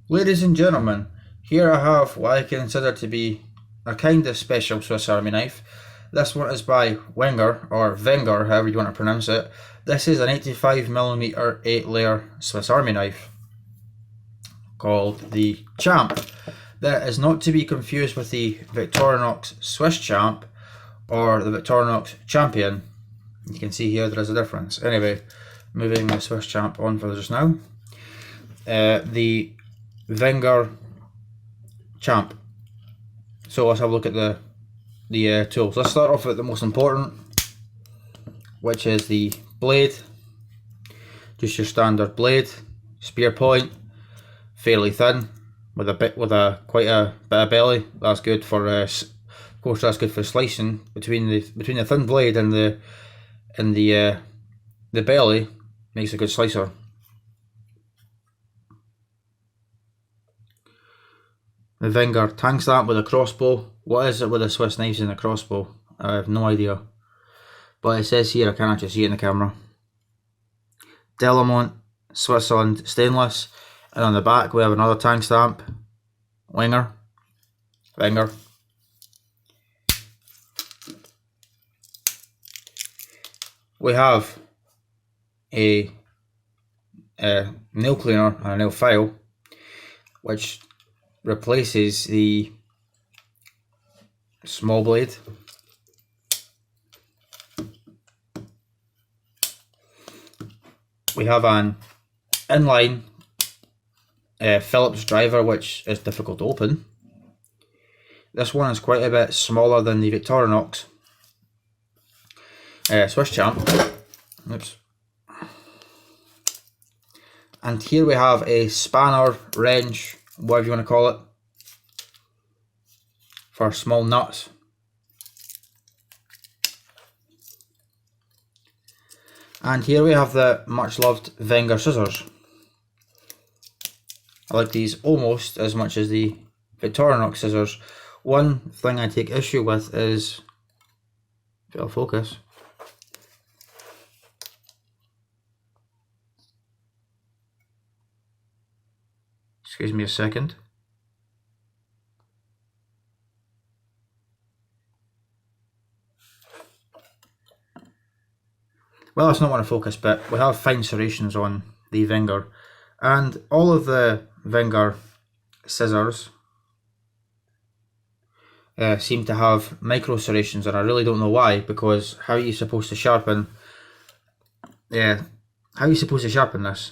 Ladies and gentlemen, here I have what I consider to be a kind of special Swiss Army knife. This one is by Wenger, or Wenger, however you want to pronounce it. This is an 85mm 8-layer Swiss Army knife called the Champ. That is not to be confused with the Victorinox Swiss Champ or the Victorinox Champion. You can see here there is a difference. Anyway, moving the Swiss Champ on for just now. The Wenger Champ. So let's have a look at the tools. Let's start off with the most important, which is the blade. Just your standard blade, spear point, fairly thin, with quite a bit of belly. That's good for, of course, that's good for slicing between the thin blade and the belly. Makes a good slicer. The Wenger tang stamp with a crossbow. What is it with the Swiss knives and a crossbow? I have no idea. But it says here, I can't actually see it in the camera. Delamont Switzerland stainless. And on the back we have another tang stamp. Wenger. We have a nail cleaner and a nail file, which replaces the small blade. We have an inline Phillips driver, which is difficult to open. This one is quite a bit smaller than the Victorinox Swiss Champ. Oops. And here we have a spanner, wrench, whatever you want to call it, for small nuts. And here we have the much loved Wenger scissors. I like these almost as much as the Victorinox scissors. One thing I take issue with is, if it'll focus, excuse me a second. Well, that's not what I focus, but we have fine serrations on the Wenger, and all of the Wenger scissors seem to have micro serrations, and I really don't know why, because how are you supposed to sharpen this?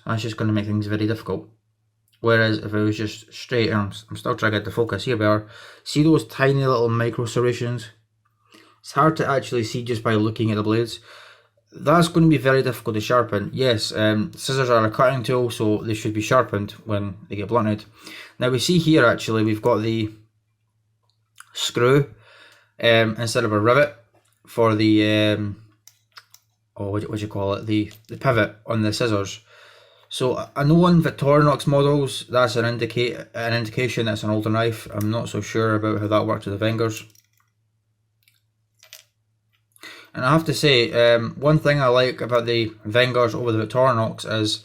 That's just going to make things very difficult. Whereas if it was just straight, I'm still trying to get the focus. Here we are. See those tiny little micro serrations? It's hard to actually see just by looking at the blades. That's going to be very difficult to sharpen. Yes, scissors are a cutting tool, so they should be sharpened when they get blunted. Now we see here actually we've got the screw instead of a rivet for the what do you call it? The pivot on the scissors. So I know on Victorinox models that's an indication that's an older knife. I'm not so sure about how that works with the Wengers. And I have to say, one thing I like about the Wengers over the Victorinox is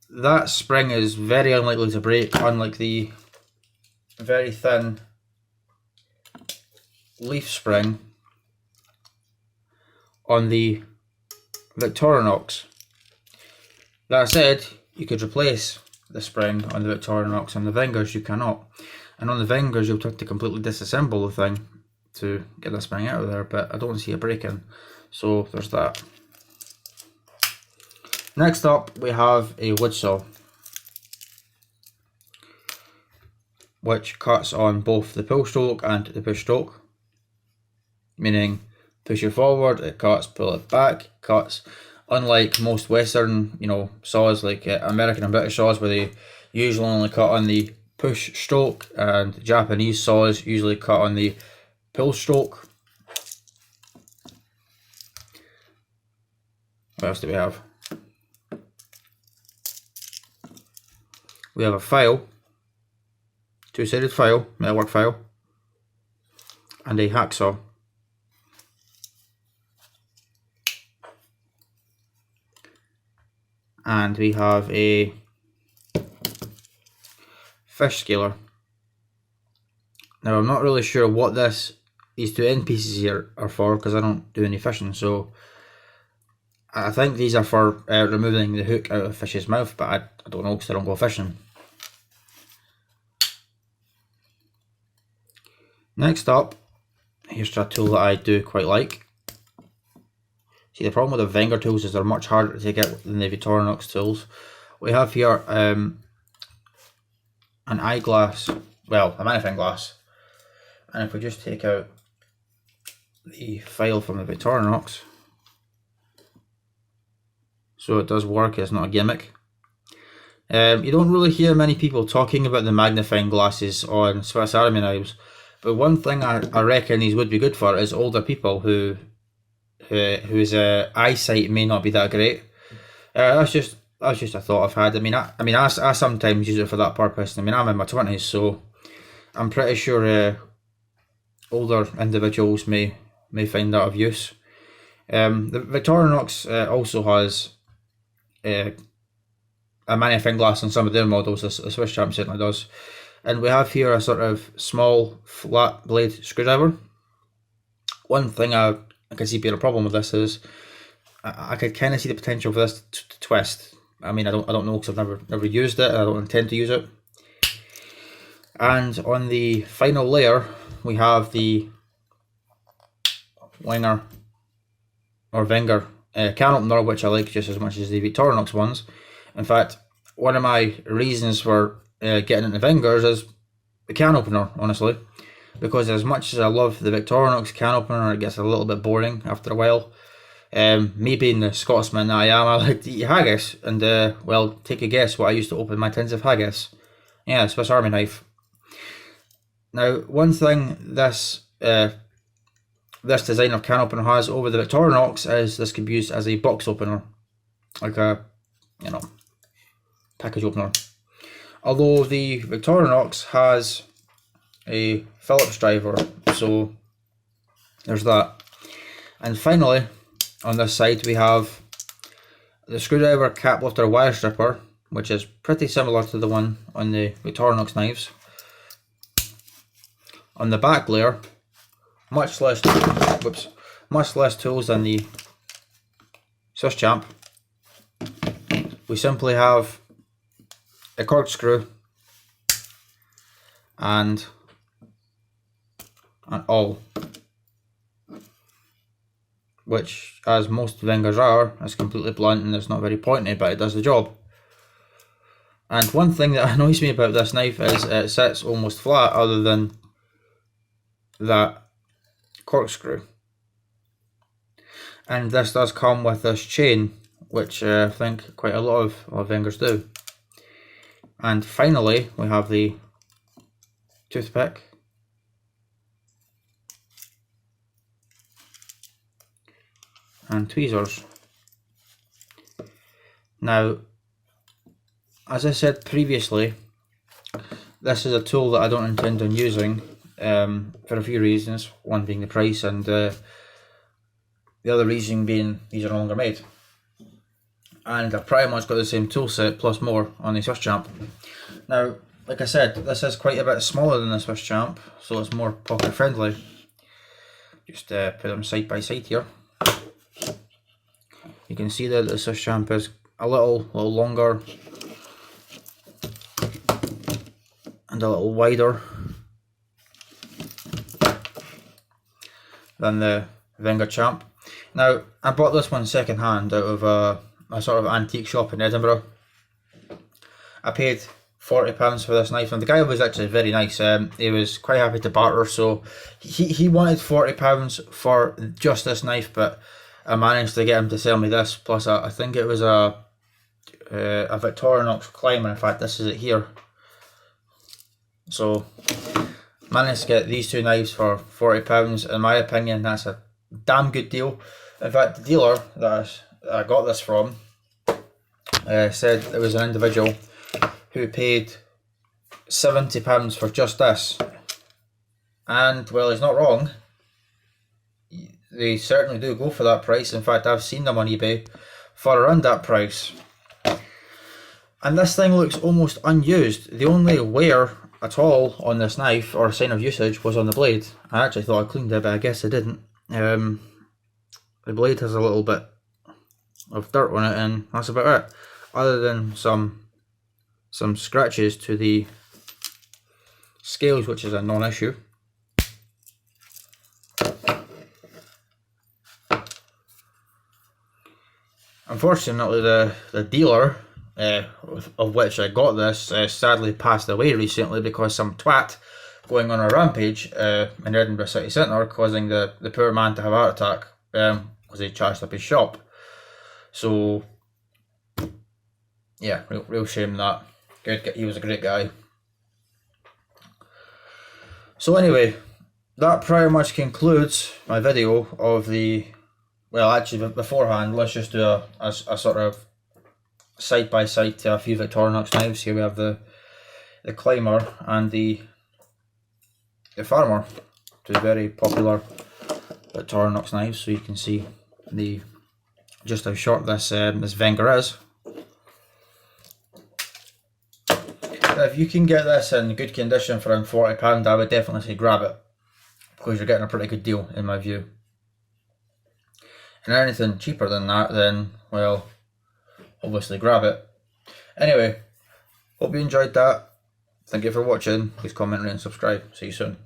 that spring is very unlikely to break, unlike the very thin leaf spring on the Victorinox. That said, you could replace the spring on the Victorinox. On the Wengers you cannot. And on the Wengers you'll have to completely disassemble the thing to get the spring out of there, but I don't see it breaking, so there's that. Next up we have a wood saw, which cuts on both the pull stroke and the push stroke, meaning push it forward it cuts, pull it back cuts. Unlike most Western, saws like American and British saws, where they usually only cut on the push stroke, and Japanese saws usually cut on the pull stroke. What else do we have? We have a file, two-sided file, metalwork file, and a hacksaw. And we have a fish scaler. Now I'm not really sure what these two end pieces here are for, because I don't do any fishing, so I think these are for removing the hook out of a fish's mouth, but I don't know because I don't go fishing. Next up, here's a tool that I do quite like. See, the problem with the Wenger tools is they're much harder to get than the Victorinox tools. We have here an eyeglass, well, a magnifying glass, and if we just take out the file from the Victorinox, so it does work, it's not a gimmick. You don't really hear many people talking about the magnifying glasses on Swiss Army knives, but one thing I reckon these would be good for is older people whose eyesight may not be that great. That's just a thought I've had. I mean, I sometimes use it for that purpose. I mean, I'm in my 20s, so I'm pretty sure older individuals may find that of use. The Victorinox also has a magnifying glass on some of their models. The Swiss Champ certainly does. And we have here a sort of small flat blade screwdriver. One thing I can see being a problem with this is I could kind of see the potential for this to twist. I mean, I don't know because I've never used it. I don't intend to use it. And on the final layer, we have the Wenger can opener, which I like just as much as the Victorinox ones. In fact, one of my reasons for getting into Wengers is the can opener, honestly, because as much as I love the Victorinox can opener, it gets a little bit boring after a while. Me being the Scotsman that I am, I like to eat haggis, and well, take a guess what I used to open my tins of haggis. Yeah, Swiss Army knife. Now, one thing this design of can opener has over the Victorinox is this can be used as a box opener, like a package opener. Although the Victorinox has a Phillips driver, so there's that. And finally, on this side we have the screwdriver cap lifter wire stripper, which is pretty similar to the one on the Victorinox knives. On the back layer, much less tools than the Swiss Champ. We simply have a corkscrew and an awl, which, as most Wengers are, is completely blunt and it's not very pointy, but it does the job. And one thing that annoys me about this knife is it sits almost flat, other than that corkscrew. And this does come with this chain, which I think quite a lot of Wengers do. And finally, we have the toothpick. And tweezers. Now, as I said previously, this is a tool that I don't intend on using for a few reasons. One being the price, and the other reason being these are no longer made. And I've pretty much got the same tool set plus more on the Swiss Champ. Now, like I said, this is quite a bit smaller than the Swiss Champ, so it's more pocket friendly. Just put them side by side here. You can see that the Swiss Champ is a little longer and a little wider than the Wenger Champ. Now, I bought this one second hand out of a sort of antique shop in Edinburgh. I paid £40 for this knife, and the guy was actually very nice. He was quite happy to barter, so he wanted £40 for just this knife, but I managed to get him to sell me this, plus I think it was a Victorinox Climber. In fact, this is it here. So, managed to get these two knives for £40. In my opinion, that's a damn good deal. In fact, the dealer that I got this from said there was an individual who paid £70 for just this, and well, he's not wrong. They certainly do go for that price. In fact, I've seen them on eBay for around that price. And this thing looks almost unused. The only wear at all on this knife, or sign of usage, was on the blade. I actually thought I cleaned it, but I guess I didn't. The blade has a little bit of dirt on it, and that's about it. Other than some scratches to the scales, which is a non-issue. Unfortunately, the dealer of which I got this sadly passed away recently because some twat going on a rampage in Edinburgh city centre, causing the poor man to have a heart attack because he charged up his shop. So yeah, real shame that. He was a great guy. So anyway, that pretty much concludes my video of the, well, actually beforehand, let's just do a sort of side by side to a few Victorinox knives. Here we have the Climber and the Farmer, two very popular Victorinox knives, so you can see just how short this Wenger is. If you can get this in good condition for around £40, I would definitely say grab it, because you're getting a pretty good deal in my view. And anything cheaper than that, then, well, obviously grab it. Anyway, hope you enjoyed that. Thank you for watching. Please comment, rate and subscribe. See you soon.